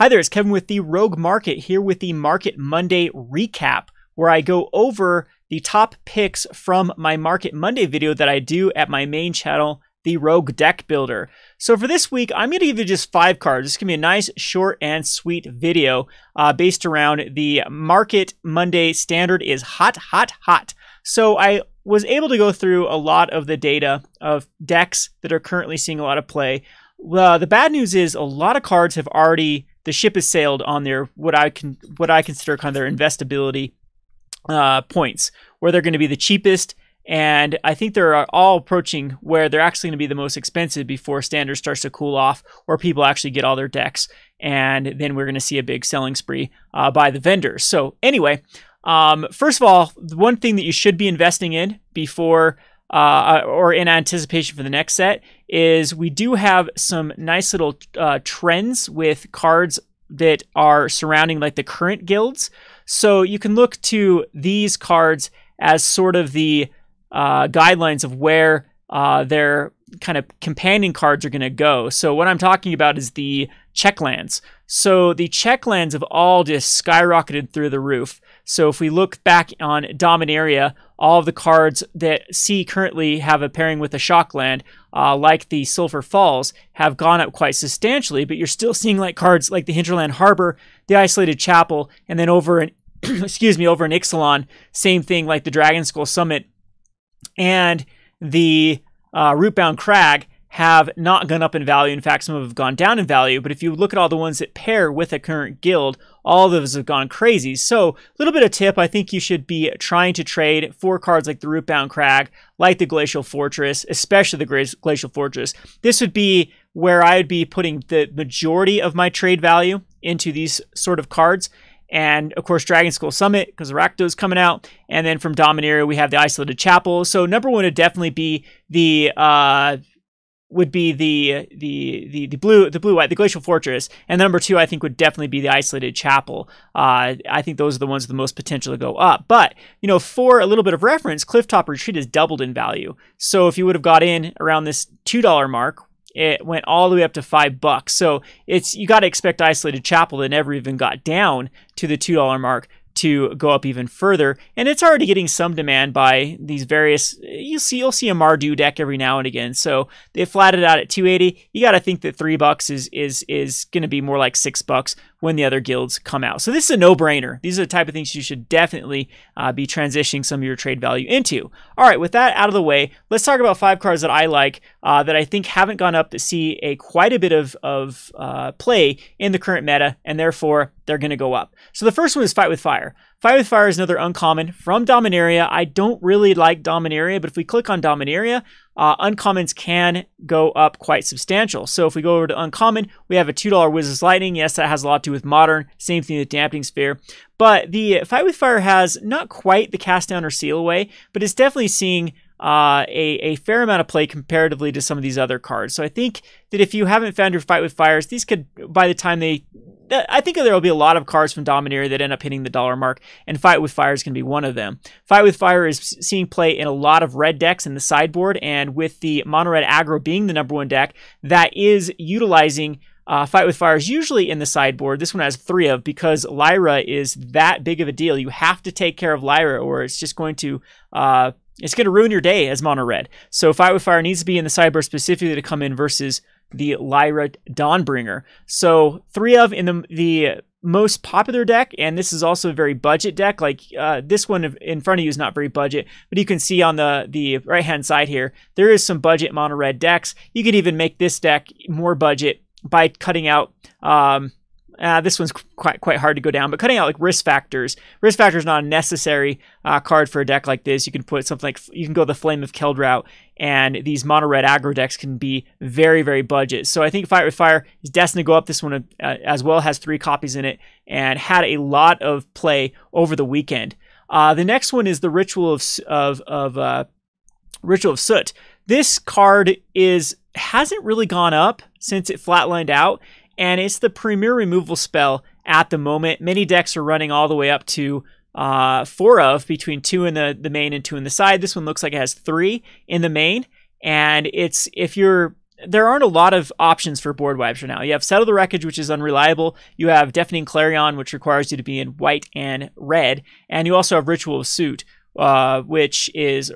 Hi there, it's Kevin with the Rogue Market here with the Market Monday recap, where I go over the top picks from my Market Monday video that I do at my main channel, the Rogue Deck Builder. So for this week, I'm going to give you just 5 cards. This is going to be a nice, short, and sweet video based around the Market Monday standard is hot, hot, hot. So I was able to go through a lot of the data of decks that are currently seeing a lot of play. The bad news is a lot of cards have already, the ship has sailed on their what I consider kind of their investability points, where they're going to be the cheapest, and I think they're all approaching where they're actually going to be the most expensive before standard starts to cool off, or people actually get all their decks, and then we're going to see a big selling spree by the vendors. So anyway, first of all, the one thing that you should be investing in before or in anticipation for the next set is we do have some nice little trends with cards that are surrounding like the current guilds. So you can look to these cards as sort of the guidelines of where their kind of companion cards are going to go. So what I'm talking about is the check lands. So the check lands have all just skyrocketed through the roof. So if we look back on Dominaria, all of the cards that C currently have a pairing with a shock land, like the Sulphur Falls, have gone up quite substantially, but you're still seeing like cards like the Hinterland Harbor, the Isolated Chapel, and then over in excuse me, over in Ixalan, same thing like the Dragon Skull Summit and the Rootbound Crag have not gone up in value. In fact, some have gone down in value. But if you look at all the ones that pair with a current guild, all of those have gone crazy. So a little bit of tip, I think you should be trying to trade for cards like the Rootbound Crag, like the Glacial Fortress, especially the Glacial Fortress. This would be where I would be putting the majority of my trade value into these sort of cards. And of course, Dragon Skull Summit, because Rakdos is coming out. And then from Dominaria, we have the Isolated Chapel. So number one would definitely be the blue-white, the Glacial Fortress. And number two, I think, would definitely be the Isolated Chapel. I think those are the ones with the most potential to go up. But, you know, for a little bit of reference, Clifftop Retreat has doubled in value. So if you would have got in around this $2 mark, it went all the way up to $5. So you got to expect Isolated Chapel that never even got down to the $2 mark to go up even further, and it's already getting some demand by these various. You'll see a Mardu deck every now and again. So they flatted out at 280. You got to think that $3 is going to be more like $6 when the other guilds come out. So this is a no-brainer. These are the type of things you should definitely be transitioning some of your trade value into. All right, with that out of the way, let's talk about 5 cards that I like that I think haven't gone up to see quite a bit of play in the current meta, and therefore they're going to go up. So the first one is Fight with Fire. Fight with Fire is another uncommon from Dominaria. I don't really like Dominaria, but if we click on Dominaria, uncommons can go up quite substantial. So if we go over to uncommon, we have a $2 Wizard's Lightning. Yes, that has a lot to do with modern. Same thing with Dampening Sphere. But the Fight with Fire has not quite the cast down or seal away, but it's definitely seeing a fair amount of play comparatively to some of these other cards. So I think that if you haven't found your Fight with Fires, these could, by the time I think there will be a lot of cards from Dominaria that end up hitting the $1 mark, and Fight with Fire is going to be one of them. Fight with Fire is seeing play in a lot of red decks in the sideboard, and with the mono red aggro being the #1 deck, that is utilizing Fight with Fire is usually in the sideboard. This one has 3 of, because Lyra is that big of a deal. You have to take care of Lyra, or it's just going to ruin your day as mono red. So Fight with Fire needs to be in the sideboard specifically to come in versus the Lyra Dawnbringer. So 3 of in the most popular deck, and this is also a very budget deck. Like this one in front of you is not very budget, but you can see on the right hand side here, there is some budget mono red decks. You could even make this deck more budget by cutting out this one's quite hard to go down, but cutting out like Risk Factors. Risk Factor is not a necessary card for a deck like this. You can put something like, you can go the Flame of Keld route, and these mono red aggro decks can be very, very budget. So I think Fight with Fire is destined to go up. This one as well has 3 copies in it and had a lot of play over the weekend. The next one is the Ritual of Soot. This card hasn't really gone up since it flatlined out, and it's the premier removal spell at the moment. Many decks are running all the way up to 4 of, between 2 in the main and 2 in the side. This one looks like it has 3 in the main, and it's, if you're there aren't a lot of options for board wipes right now. You have Settle the Wreckage, which is unreliable. You have Deafening Clarion, which requires you to be in white and red. And you also have Ritual of Suit, which is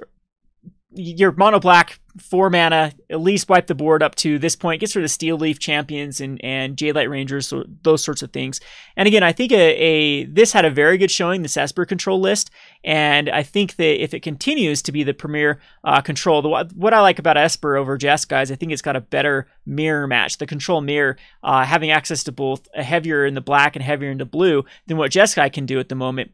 your mono black 4 mana, at least wipe the board up to this point. Gets rid of Steel Leaf Champions and Jadelight Rangers, so those sorts of things. And again, I think this had a very good showing, this Esper control list. And I think that if it continues to be the premier control, what I like about Esper over Jeskai is I think it's got a better mirror match. The control mirror, having access to both a heavier in the black and heavier in the blue than what Jeskai can do at the moment,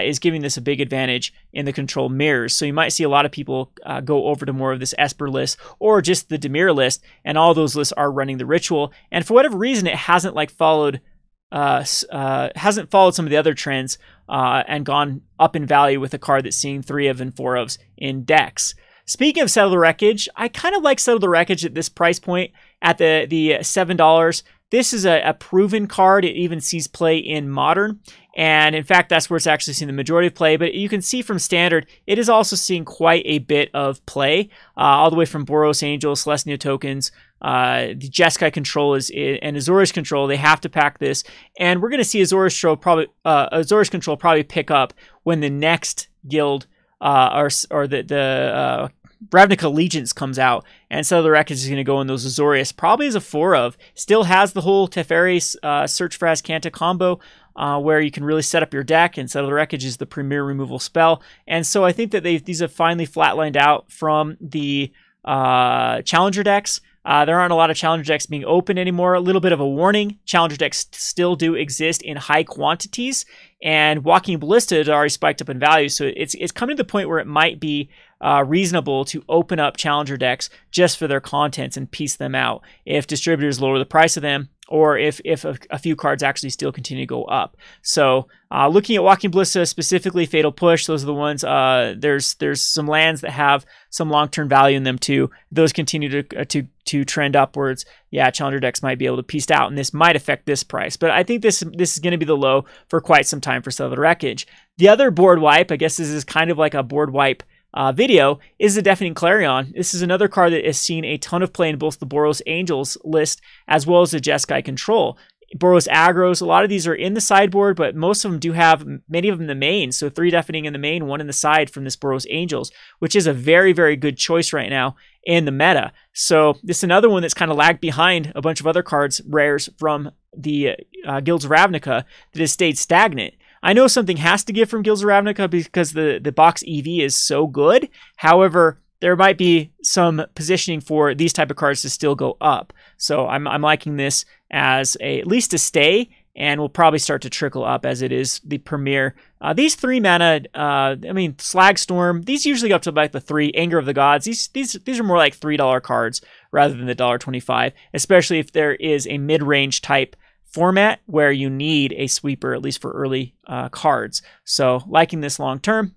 is giving this a big advantage in the control mirrors. So you might see a lot of people go over to more of this Esper list or just the Dimir list, and all those lists are running the Ritual. And for whatever reason, it hasn't followed some of the other trends and gone up in value with a card that's seeing 3 of and 4 ofs in decks. Speaking of Settle the Wreckage, I kind of like Settle the Wreckage at this price point at the $7. This is a proven card. It even sees play in Modern. And in fact, that's where it's actually seen the majority of play. But you can see from Standard, it is also seeing quite a bit of play, all the way from Boros Angels, Celestia Tokens, the Jeskai control and Azorius control. They have to pack this. And we're going to see Azorius control probably pick up when the next guild or the Ravnica Allegiance comes out, and so the Wreckage is going to go in those Azorius, probably as a 4 of. Still has the whole Teferi's Search for Azcanta combo, where you can really set up your deck, and Settle the Wreckage is the premier removal spell. And so I think that these have finally flatlined out from the Challenger decks. There aren't a lot of Challenger decks being open anymore. A little bit of a warning, Challenger decks still do exist in high quantities, and Walking Ballista has already spiked up in value, so it's coming to the point where it might be reasonable to open up Challenger decks just for their contents and piece them out if distributors lower the price of them, or if a few cards actually still continue to go up. So looking at Walking Ballista, specifically Fatal Push, those are the ones. There's some lands that have some long-term value in them too. Those continue to trend upwards. Yeah, Challenger decks might be able to piece out, and this might affect this price. But I think this is going to be the low for quite some time for Settle the Wreckage. The other board wipe, I guess this is kind of like a board wipe video, is the Deafening Clarion. This is another card that has seen a ton of play in both the Boros Angels list as well as the Jeskai control. Boros Aggros, a lot of these are in the sideboard, but most of them do have many of them in the main. So 3 Deafening in the main, 1 in the side from this Boros Angels, which is a very, very good choice right now in the meta. So this is another one that's kind of lagged behind a bunch of other cards, rares from the Guilds of Ravnica, that has stayed stagnant. I know something has to give from Guilds of Ravnica because the box EV is so good. However, there might be some positioning for these type of cards to still go up. So I'm liking this as at least a stay, and will probably start to trickle up as it is the premier. These 3 mana, Slag Storm, these usually go up to like the 3. Anger of the Gods, these are more like $3 cards rather than the $1.25, especially if there is a mid-range type format where you need a sweeper, at least for early cards. So liking this long term.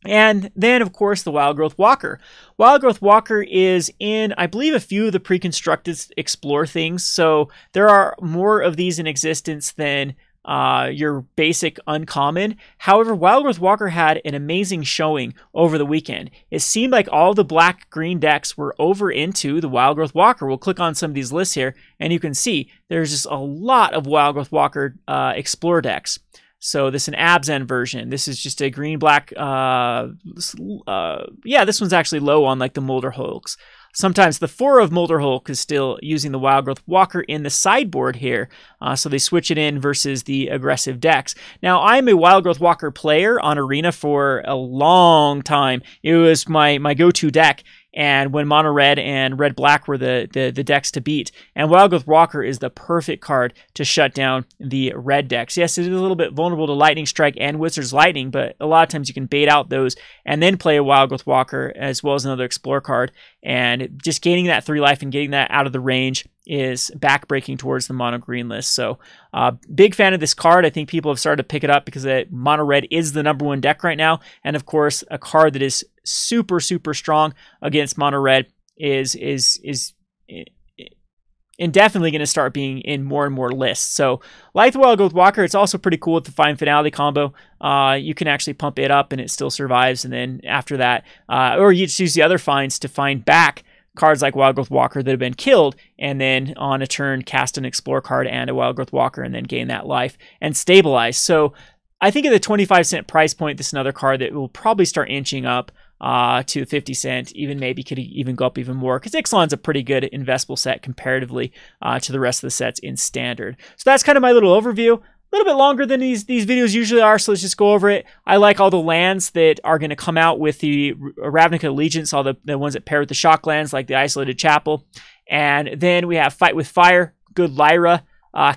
And then, of course, the Wild Growth Walker. Wild Growth Walker is in, I believe, a few of the pre-constructed Explore things. So there are more of these in existence than your basic uncommon. However, Wild Growth Walker had an amazing showing over the weekend. It seemed like all the black-green decks were over into the Wild Growth Walker. We'll click on some of these lists here, and you can see there's just a lot of Wild Growth Walker Explore decks. So this is an Abzan version. This is just a green-black. Yeah, this one's actually low on like the Molder Hulks. Sometimes the 4 of Molder Hulk is still using the Wild Growth Walker in the sideboard here. So they switch it in versus the aggressive decks. Now, I'm a Wild Growth Walker player on Arena for a long time. It was my go-to deck. And when Mono Red and Red Black were the decks to beat. And Wild Growth Walker is the perfect card to shut down the red decks. Yes, it is a little bit vulnerable to Lightning Strike and Wizard's Lightning, but a lot of times you can bait out those and then play a Wild Growth Walker as well as another Explore card. And just gaining that 3 life and getting that out of the range is backbreaking towards the mono green list. So big fan of this card. I think people have started to pick it up because mono red is the #1 deck right now. And of course, a card that is super, super strong against mono red is indefinitely going to start being in more and more lists. So like the Wild Growth Walker, it's also pretty cool with the Find Finality combo. You can actually pump it up and it still survives. And then after that, or you just use the other finds to find back cards like Wild Growth Walker that have been killed, and then on a turn cast an Explore card and a Wild Growth Walker, and then gain that life and stabilize. So I think at the 25-cent price point, this is another card that will probably start inching up to 50 cent, even maybe could even go up even more, because Ixalan's a pretty good investable set comparatively to the rest of the sets in Standard. So that's kind of my little overview. A little bit longer than these videos usually are, so let's just go over it. I like all the lands that are going to come out with the Ravnica Allegiance, all the ones that pair with the shock lands, like the Isolated Chapel. And then we have Fight with Fire, good Lyra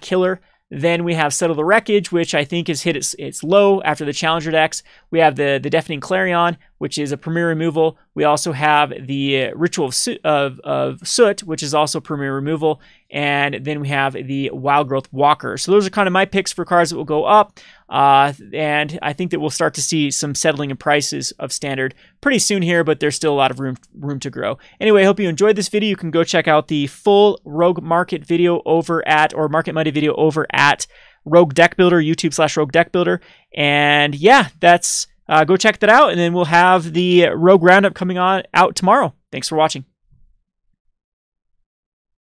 killer. Then we have Settle the Wreckage, which I think has hit its low after the Challenger decks. We have the Deafening Clarion, which is a premier removal. We also have the Ritual of Soot, which is also premier removal. And then we have the Wild Growth Walker. So those are kind of my picks for cards that will go up. And I think that we'll start to see some settling in prices of Standard pretty soon here, but there's still a lot of room to grow. Anyway, I hope you enjoyed this video. You can go check out the full Rogue Market video over at, or Market Monday video over at Rogue Deck Builder, YouTube/Rogue Deck Builder. And yeah, that's go check that out, and then we'll have the Rogue Roundup coming out tomorrow. Thanks for watching.